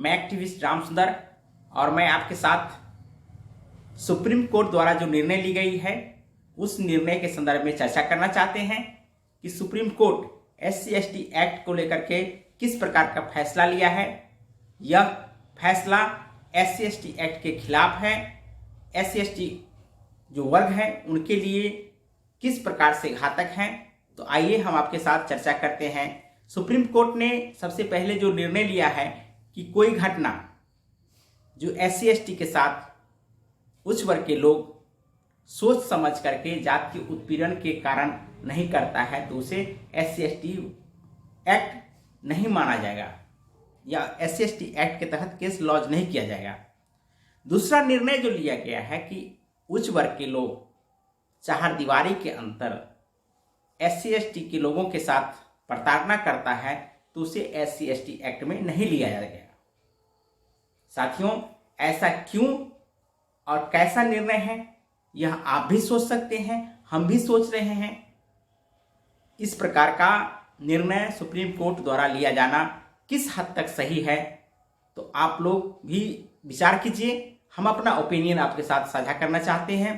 मैं एक्टिविस्ट राम सुंदर और मैं आपके साथ सुप्रीम कोर्ट द्वारा जो निर्णय ली गई है उस निर्णय के संदर्भ में चर्चा करना चाहते हैं कि सुप्रीम कोर्ट SC/ST एक्ट को लेकर के किस प्रकार का फैसला लिया है। यह फैसला SC/ST एक्ट के खिलाफ है। SC/ST जो वर्ग है उनके लिए किस प्रकार से घातक हैं, तो आइए हम आपके साथ चर्चा करते हैं। सुप्रीम कोर्ट ने सबसे पहले जो निर्णय लिया है कि कोई घटना जो SC/ST के साथ उच्च वर्ग के लोग सोच समझ करके जातीय उत्पीड़न के कारण नहीं करता है तो उसे SC/ST एक्ट नहीं माना जाएगा या SC/ST एक्ट के तहत केस लॉन्च नहीं किया जाएगा। दूसरा निर्णय जो लिया गया है कि उच्च वर्ग के लोग चारदीवारी के अंतर SC/ST के लोगों के साथ प्रताड़ना करता है तो उसे SC/ST एक्ट में नहीं लिया जाएगा। साथियों, ऐसा क्यों और कैसा निर्णय है यह आप भी सोच सकते हैं, हम भी सोच रहे हैं। इस प्रकार का निर्णय सुप्रीम कोर्ट द्वारा लिया जाना किस हद तक सही है, तो आप लोग भी विचार कीजिए। हम अपना ओपिनियन आपके साथ साझा करना चाहते हैं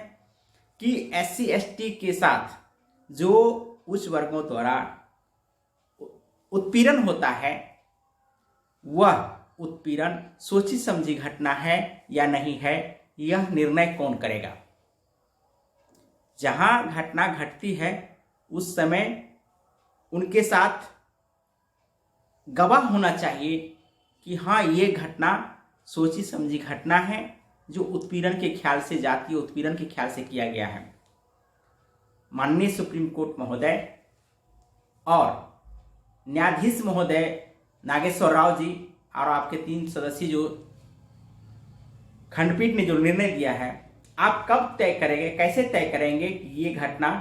कि SC/ST के साथ जो उच्च वर्गों द्वारा उत्पीड़न होता है वह उत्पीड़न सोची समझी घटना है या नहीं है, यह निर्णय कौन करेगा। जहां घटना घटती है उस समय उनके साथ गवाह होना चाहिए कि हाँ, ये घटना सोची समझी घटना है जो उत्पीड़न के ख्याल से, जातीय उत्पीड़न के ख्याल से किया गया है। माननीय सुप्रीम कोर्ट महोदय और न्यायाधीश महोदय नागेश्वर राव जी और आपके 3 सदस्यीय जो खंडपीठ ने जो निर्णय दिया है, आप कब तय करेंगे, कैसे तय करेंगे कि ये घटना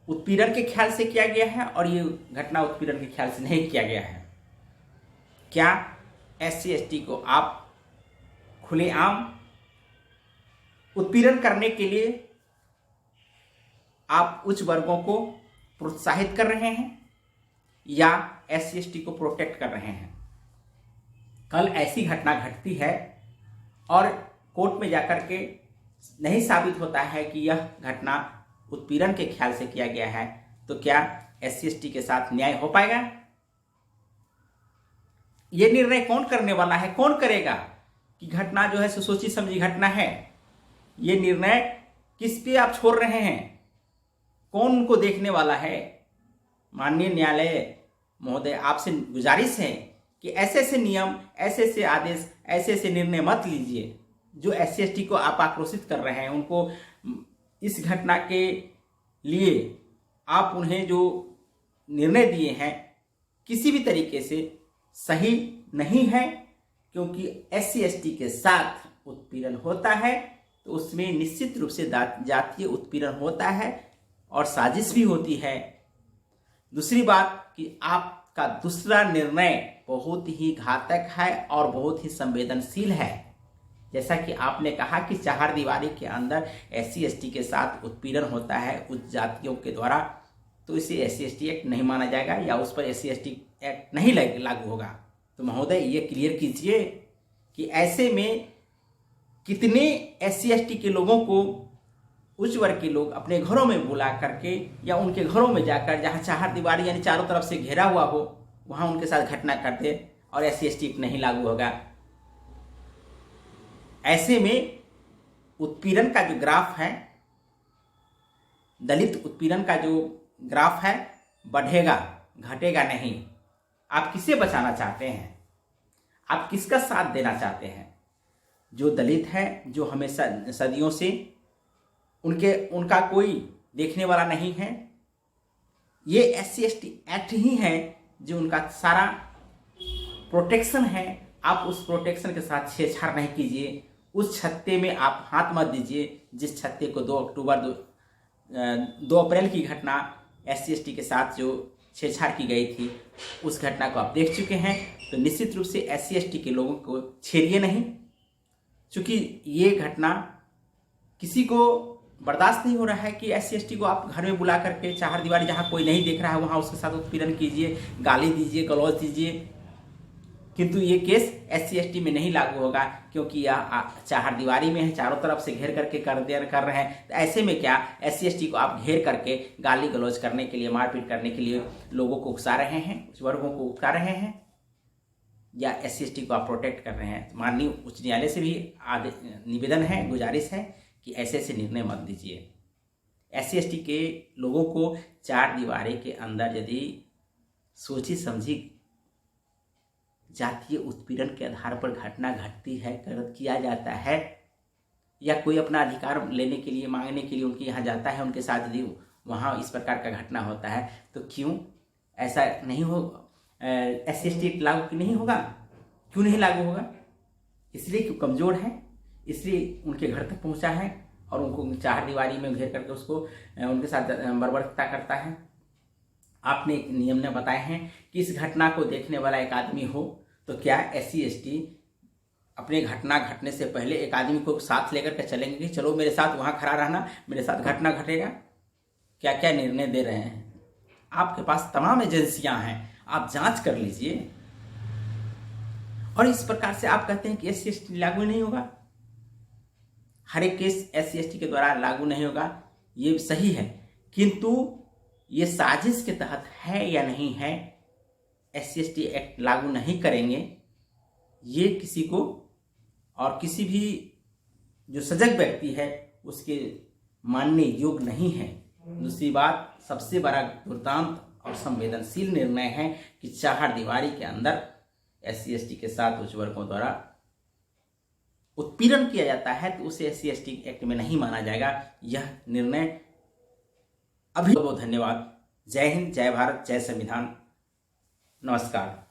उत्पीड़न के ख्याल से किया गया है और ये घटना उत्पीड़न के ख्याल से नहीं किया गया है। क्या SC/ST को आप खुलेआम उत्पीड़न करने के लिए आप उच्च वर्गों को प्रोत्साहित कर रहे हैं या SC/ST को प्रोटेक्ट कर रहे हैं। कल ऐसी घटना घटती है और कोर्ट में जाकर के नहीं साबित होता है कि यह घटना उत्पीड़न के ख्याल से किया गया है, तो क्या SC/ST के साथ न्याय हो पाएगा? यह निर्णय कौन करने वाला है, कौन करेगा कि घटना जो है सोची समझी घटना है? यह निर्णय किस पे आप छोड़ रहे हैं, कौन उनको देखने वाला है? माननीय न्यायालय महोदय, आपसे गुजारिश है कि ऐसे ऐसे नियम, ऐसे ऐसे आदेश, ऐसे ऐसे निर्णय मत लीजिए जो SC/ST को आप आक्रोशित कर रहे हैं। उनको इस घटना के लिए आप उन्हें जो निर्णय दिए हैं किसी भी तरीके से सही नहीं है, क्योंकि SC/ST के साथ उत्पीड़न होता है तो उसमें निश्चित रूप से जातीय उत्पीड़न होता है और साजिश भी होती है। दूसरी बात कि आपका दूसरा निर्णय बहुत ही घातक है और बहुत ही संवेदनशील है। जैसा कि आपने कहा कि चारदीवारी के अंदर SC/ST के साथ उत्पीड़न होता है उच्च जातियों के द्वारा, तो इसे SC/ST एक्ट नहीं माना जाएगा या उस पर SC/ST एक्ट नहीं लागू होगा। तो महोदय, ये क्लियर कीजिए कि ऐसे में कितने SC/ST के लोगों को उच्च वर्ग के लोग अपने घरों में बुला करके या उनके घरों में जाकर, जहां चारदीवारी यानी चारों तरफ से घेरा हुआ हो, वहां उनके साथ घटना करते और SC/ST एक्ट नहीं लागू होगा। ऐसे में उत्पीड़न का जो ग्राफ है, दलित उत्पीड़न का जो ग्राफ है, बढ़ेगा, घटेगा नहीं। आप किसे बचाना चाहते हैं? आप किसका साथ देना चाहते हैं? जो दलित है, जो हमेशा सदियों से उनका कोई देखने वाला नहीं है। ये SC/ST एक्ट ही है जो उनका सारा प्रोटेक्शन है। आप उस प्रोटेक्शन के साथ छेड़छाड़ नहीं कीजिए। उस छत्ते में आप हाथ मत दीजिए जिस छत्ते को 2 अप्रैल की घटना SC/ST के साथ जो छेड़छाड़ की गई थी, उस घटना को आप देख चुके हैं। तो निश्चित रूप से SC/ST के लोगों को छेड़िए नहीं, क्योंकि ये घटना किसी को बर्दाश्त नहीं हो रहा है कि SC/ST को आप घर में बुला करके चारदीवारी, जहाँ कोई नहीं देख रहा है, वहाँ उसके साथ उत्पीड़न कीजिए, गाली दीजिए, गलौज दीजिए। किंतु ये केस SC/ST में नहीं लागू होगा, क्योंकि यह चारदीवारी में है, चारों तरफ से घेर करके कर रहे हैं। तो ऐसे में क्या SC/ST को आप घेर करके गाली गलौज करने के लिए, मारपीट करने के लिए लोगों को उकसा रहे हैं, कुछ वर्गों को उकसा रहे हैं, या SC/ST को आप प्रोटेक्ट कर रहे हैं? तो माननीय उच्च न्यायालय से भी निवेदन है, गुजारिश है कि ऐसे निर्णय मत दीजिए। SC/ST के लोगों को चारदीवारी के अंदर यदि सोची समझी जातीय उत्पीड़न के आधार पर घटना घटती है, किया जाता है, या कोई अपना अधिकार लेने के लिए, मांगने के लिए उनके यहाँ जाता है, उनके साथ यदि वहाँ इस प्रकार का घटना होता है, तो क्यों ऐसा नहीं हो, SC/ST लागू नहीं होगा? क्यों नहीं लागू होगा? इसलिए कि कमज़ोर है, इसलिए उनके घर तक पहुँचा है और उनको चारदीवारी में घेर करके उसको उनके साथ बर्बरता करता है। आपने एक नियम ने बताए हैं कि इस घटना को देखने वाला एक आदमी हो, तो क्या SC/ST अपने घटना घटने से पहले एक आदमी को साथ लेकर के चलेंगे कि चलो मेरे साथ वहाँ खड़ा रहना, मेरे साथ घटना घटेगा? क्या क्या निर्णय दे रहे हैं? आपके पास तमाम एजेंसियां हैं, आप जांच कर लीजिए। और इस प्रकार से आप कहते हैं कि SC/ST लागू नहीं होगा, हर एक केस SC/ST के द्वारा लागू नहीं होगा, ये सही है, किंतु ये साजिश के तहत है या नहीं है, SC/ST एक्ट लागू नहीं करेंगे, ये किसी को और किसी भी जो सजग व्यक्ति है उसके मानने योग्य नहीं है। दूसरी बात, सबसे बड़ा दुर्दांत और संवेदनशील निर्णय है कि चारदीवारी के अंदर SC/ST के साथ उच्च वर्गों द्वारा उत्पीड़न किया जाता है, तो उसे SC/ST एक्ट में नहीं माना जाएगा। यह निर्णय अभी बहुत धन्यवाद। जय हिंद, जय भारत, जय संविधान, नमस्कार।